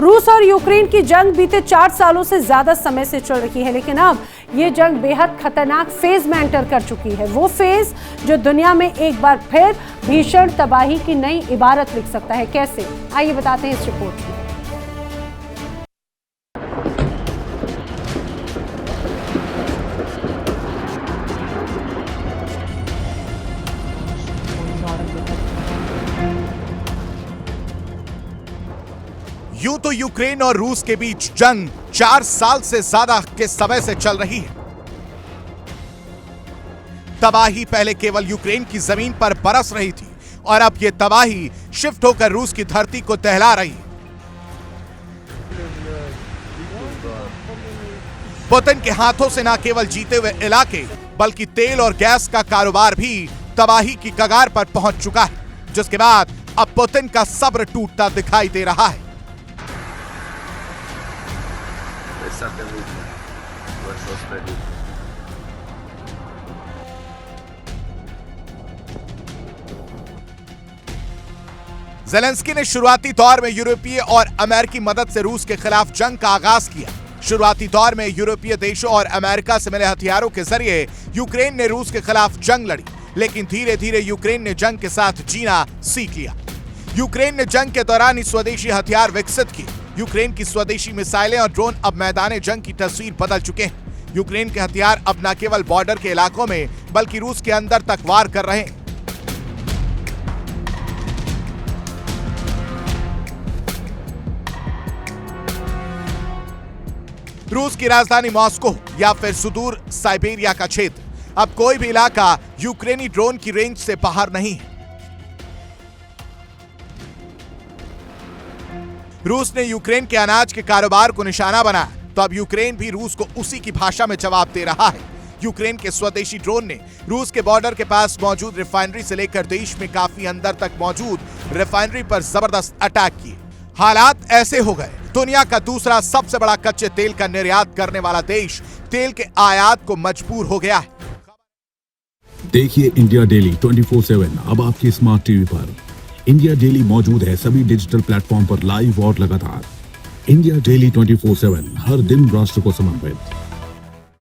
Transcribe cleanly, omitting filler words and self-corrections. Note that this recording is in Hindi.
रूस और यूक्रेन की जंग बीते 4 सालों से ज्यादा समय से चल रही है, लेकिन अब ये जंग बेहद खतरनाक फेज में एंटर कर चुकी है। वो फेज जो दुनिया में एक बार फिर भीषण तबाही की नई इबारत लिख सकता है। कैसे, आइए बताते हैं इस रिपोर्ट में। यूं तो यूक्रेन और रूस के बीच जंग 4 साल से ज्यादा के समय से चल रही है। तबाही पहले केवल यूक्रेन की जमीन पर बरस रही थी और अब यह तबाही शिफ्ट होकर रूस की धरती को दहला रही है। पुतिन के हाथों से न केवल जीते हुए इलाके बल्कि तेल और गैस का कारोबार भी तबाही की कगार पर पहुंच चुका है, जिसके बाद अब पुतिन का सब्र टूटता दिखाई दे रहा है। ज़ेलेंस्की ने शुरुआती दौर में यूरोपीय और अमेरिकी मदद से रूस के खिलाफ जंग का आगाज किया। शुरुआती दौर में यूरोपीय देशों और अमेरिका से मिले हथियारों के जरिए यूक्रेन ने रूस के खिलाफ जंग लड़ी, लेकिन धीरे धीरे यूक्रेन ने जंग के साथ जीना सीख लिया। यूक्रेन ने जंग के दौरान ही स्वदेशी हथियार विकसित किए। यूक्रेन की स्वदेशी मिसाइलें और ड्रोन अब मैदान जंग की तस्वीर बदल चुके हैं। यूक्रेन के हथियार अब न केवल बॉर्डर के इलाकों में बल्कि रूस के अंदर तक वार कर रहे हैं। रूस की राजधानी मॉस्को या फिर सुदूर साइबेरिया का क्षेत्र, अब कोई भी इलाका यूक्रेनी ड्रोन की रेंज से बाहर नहीं है। रूस ने यूक्रेन के अनाज के कारोबार को निशाना बनाया, तो अब यूक्रेन भी रूस को उसी की भाषा में जवाब दे रहा है। यूक्रेन के स्वदेशी ड्रोन ने रूस के बॉर्डर के पास मौजूद रिफाइनरी से लेकर देश में काफी अंदर तक मौजूद रिफाइनरी पर जबरदस्त अटैक किए। हालात ऐसे हो गए, दुनिया का दूसरा सबसे बड़ा कच्चे तेल का निर्यात करने वाला देश तेल के आयात को मजबूर हो गया है। देखिए इंडिया डेली 24/7 अब आपकी स्मार्ट टीवी पर। इंडिया डेली मौजूद है सभी डिजिटल प्लेटफॉर्म पर लाइव और लगातार। इंडिया डेली 24/7 हर दिन राष्ट्र को समर्पित।